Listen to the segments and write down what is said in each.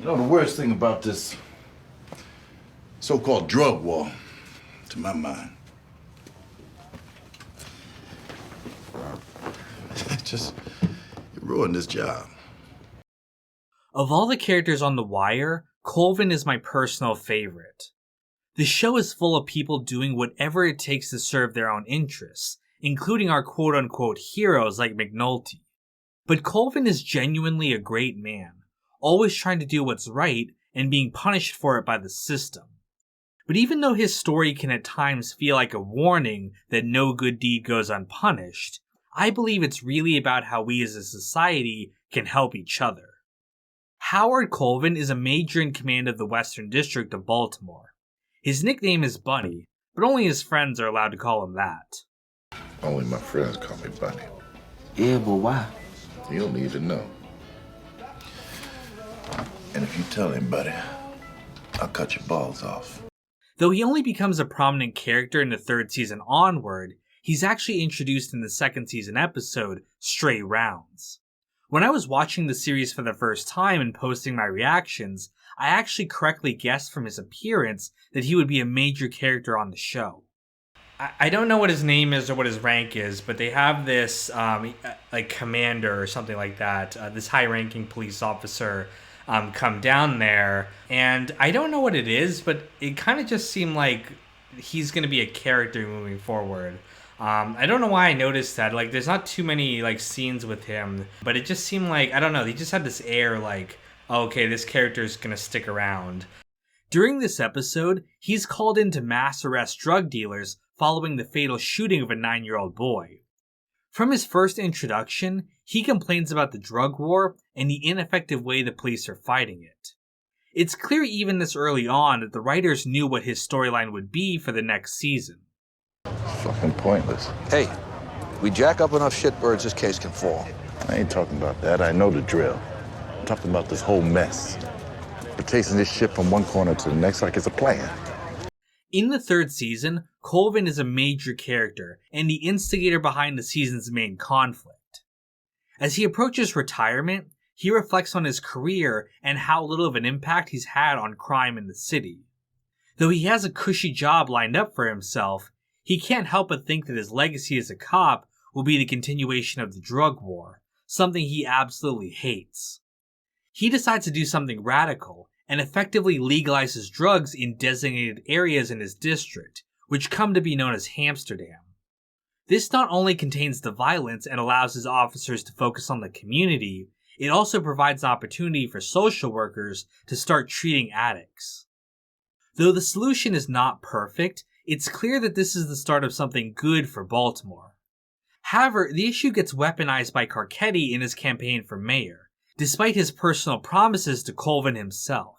You know, the worst thing about this so-called drug war, to my mind, it ruined this job. Of all the characters on The Wire, Colvin is my personal favorite. The show is full of people doing whatever it takes to serve their own interests, including our quote-unquote heroes like McNulty. But Colvin is genuinely a great man, always trying to do what's right and being punished for it by the system. But even though his story can at times feel like a warning that no good deed goes unpunished, I believe it's really about how we as a society can help each other. Howard Colvin is a major in command of the Western District of Baltimore. His nickname is Bunny, but only his friends are allowed to call him that. Only my friends call me Bunny. Yeah, but why? You don't need to know. And if you tell anybody, I'll cut your balls off. Though he only becomes a prominent character in the third season onward, he's actually introduced in the second season episode, Stray Rounds. When I was watching the series for the first time and posting my reactions, I actually correctly guessed from his appearance that he would be a major character on the show. I don't know what his name is or what his rank is, but they have this like commander or something like that, this high-ranking police officer come down there, and I don't know what it is, but it kind of just seemed like he's going to be a character moving forward. I don't know why I noticed that. Like, there's not too many like scenes with him, but it just seemed like, I don't know, he just had this air like, oh, okay, this character is going to stick around. During this episode, he's called in to mass arrest drug dealers following the fatal shooting of a 9-year-old boy. From his first introduction, he complains about the drug war and the ineffective way the police are fighting it. It's clear even this early on that the writers knew what his storyline would be for the next season. Fucking pointless. Hey, we jack up enough shitbirds, this case can fall. I ain't talking about that. I know the drill. I'm talking about this whole mess. We're chasing this shit from one corner to the next like it's a plan. In the third season, Colvin is a major character and the instigator behind the season's main conflict. As he approaches retirement, he reflects on his career and how little of an impact he's had on crime in the city. Though he has a cushy job lined up for himself, he can't help but think that his legacy as a cop will be the continuation of the drug war, something he absolutely hates. He decides to do something radical and effectively legalizes drugs in designated areas in his district, which come to be known as Amsterdam. This not only contains the violence and allows his officers to focus on the community, it also provides an opportunity for social workers to start treating addicts. Though the solution is not perfect, it's clear that this is the start of something good for Baltimore. However, the issue gets weaponized by Carcetti in his campaign for mayor, despite his personal promises to Colvin himself.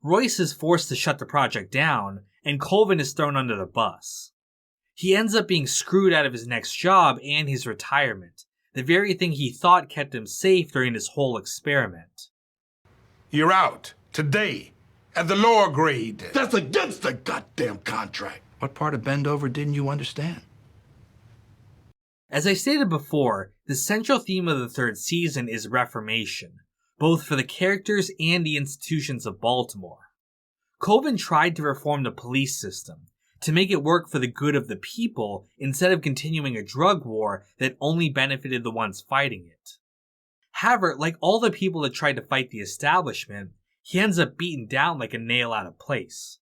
Royce is forced to shut the project down, and Colvin is thrown under the bus. He ends up being screwed out of his next job and his retirement, the very thing he thought kept him safe during this whole experiment. You're out, today, at the lower grade. That's against the goddamn contract. What part of Bendover didn't you understand? As I stated before, the central theme of the third season is reformation, both for the characters and the institutions of Baltimore. Colvin tried to reform the police system, to make it work for the good of the people instead of continuing a drug war that only benefited the ones fighting it. However, like all the people that tried to fight the establishment, he ends up beaten down like a nail out of place.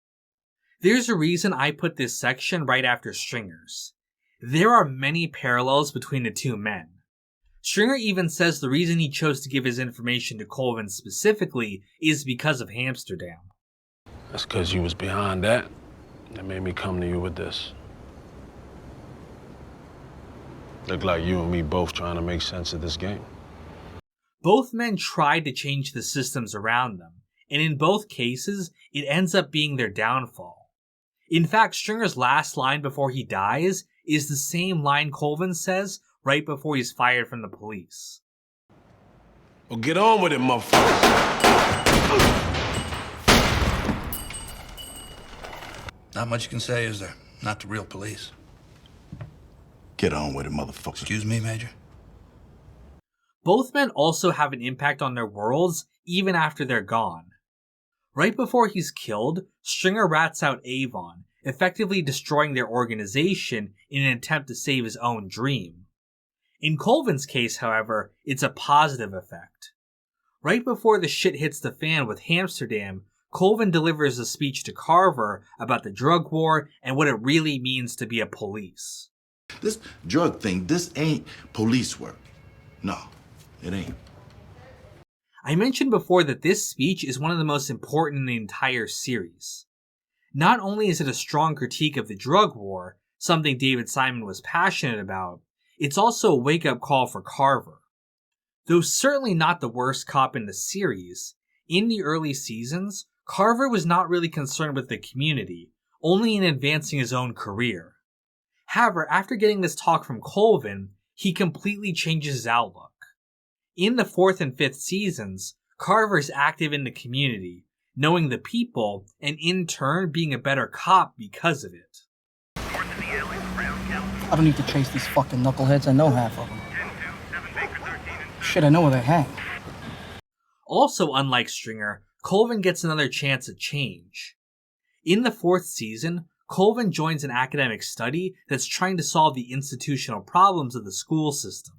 There's a reason I put this section right after Stringer's. There are many parallels between the two men. Stringer even says the reason he chose to give his information to Colvin specifically is because of Amsterdam. That's because you was behind that. That made me come to you with this. Look like you and me both trying to make sense of this game. Both men tried to change the systems around them, and in both cases, it ends up being their downfall. In fact, Stringer's last line before he dies is the same line Colvin says right before he's fired from the police. Well, get on with it, motherfucker. Not much you can say, is there? Not the real police. Get on with it, motherfucker. Excuse me, Major? Both men also have an impact on their worlds even after they're gone. Right before he's killed, Stringer rats out Avon, effectively destroying their organization in an attempt to save his own dream. In Colvin's case, however, it's a positive effect. Right before the shit hits the fan with Amsterdam, Colvin delivers a speech to Carver about the drug war and what it really means to be a police. This drug thing, this ain't police work. No, it ain't. I mentioned before that this speech is one of the most important in the entire series. Not only is it a strong critique of the drug war, something David Simon was passionate about, it's also a wake-up call for Carver. Though certainly not the worst cop in the series, in the early seasons, Carver was not really concerned with the community, only in advancing his own career. However, after getting this talk from Colvin, he completely changes his outlook. In the 4th and 5th seasons, Carver is active in the community, knowing the people, and in turn being a better cop because of it. I don't need to chase these fucking knuckleheads, I know half of them. Shit, I know where they hang. Also, unlike Stringer, Colvin gets another chance at change. In the 4th season, Colvin joins an academic study that's trying to solve the institutional problems of the school system.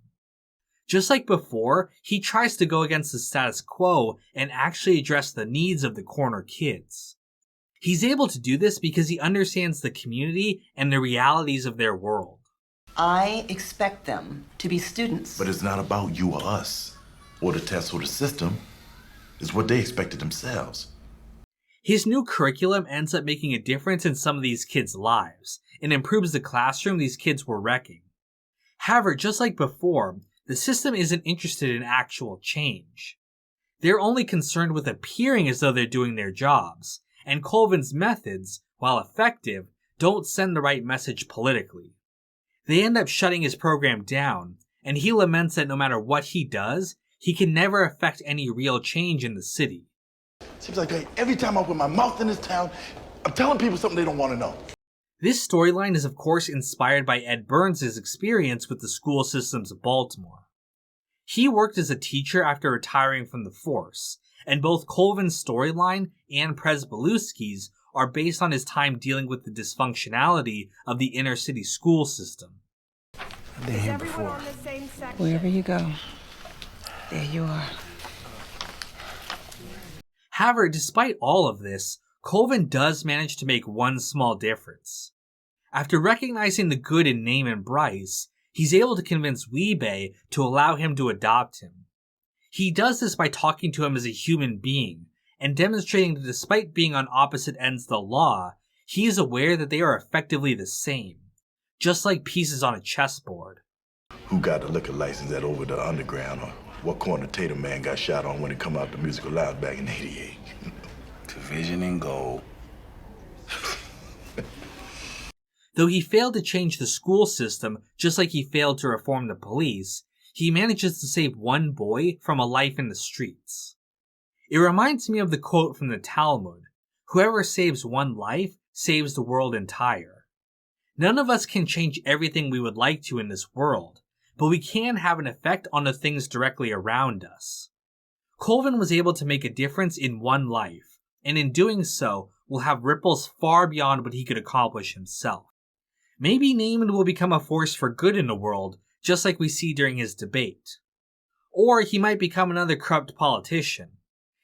Just like before, he tries to go against the status quo and actually address the needs of the corner kids. He's able to do this because he understands the community and the realities of their world. I expect them to be students. But it's not about you or us, or the test or the system. It's what they expected themselves. His new curriculum ends up making a difference in some of these kids' lives, and improves the classroom these kids were wrecking. However, just like before, the system isn't interested in actual change. They're only concerned with appearing as though they're doing their jobs, and Colvin's methods, while effective, don't send the right message politically. They end up shutting his program down, and he laments that no matter what he does, he can never affect any real change in the city. Seems like every time I put my mouth in this town, I'm telling people something they don't want to know. This storyline is of course inspired by Ed Burns' experience with the school systems of Baltimore. He worked as a teacher after retiring from the force, and both Colvin's storyline and Przybylewski's are based on his time dealing with the dysfunctionality of the inner city school system. I've been here before. Wherever you go, there you are. However, despite all of this, Colvin does manage to make one small difference. After recognizing the good in Name and Bryce, he's able to convince Weebay to allow him to adopt him. He does this by talking to him as a human being, and demonstrating that despite being on opposite ends of the law, he is aware that they are effectively the same, just like pieces on a chessboard. Who got the liquor license at over the underground, or what corner Tatum man got shot on when it come out the musical lounge back in '88? Division and gold. Though he failed to change the school system just like he failed to reform the police, he manages to save one boy from a life in the streets. It reminds me of the quote from the Talmud, "Whoever saves one life saves the world entire." None of us can change everything we would like to in this world, but we can have an effect on the things directly around us. Colvin was able to make a difference in one life, and in doing so will have ripples far beyond what he could accomplish himself. Maybe Naaman will become a force for good in the world, just like we see during his debate. Or he might become another corrupt politician.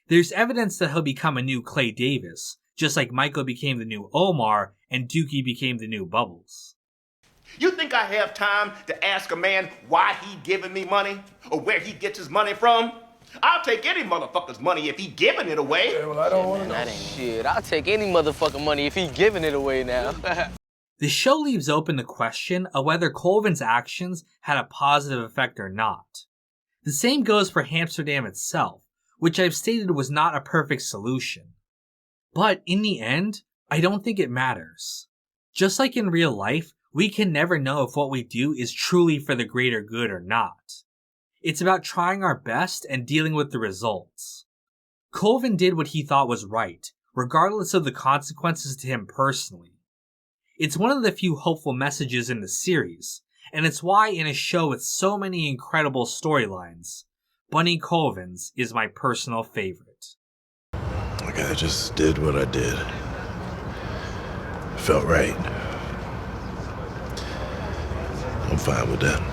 There's evidence that he'll become a new Clay Davis, just like Michael became the new Omar and Dookie became the new Bubbles. You think I have time to ask a man why he giving me money or where he gets his money from? I'll take any motherfucker's money if he giving it away. Yeah, well, I don't want to know. That ain't shit. I'll take any motherfucking money if he giving it away now. The show leaves open the question of whether Colvin's actions had a positive effect or not. The same goes for Amsterdam itself, which I've stated was not a perfect solution. But in the end, I don't think it matters. Just like in real life, we can never know if what we do is truly for the greater good or not. It's about trying our best and dealing with the results. Colvin did what he thought was right, regardless of the consequences to him personally. It's one of the few hopeful messages in the series, and it's why in a show with so many incredible storylines, Bunny Colvin's is my personal favorite. Like, I just did what I did. Felt right. I'm fine with that.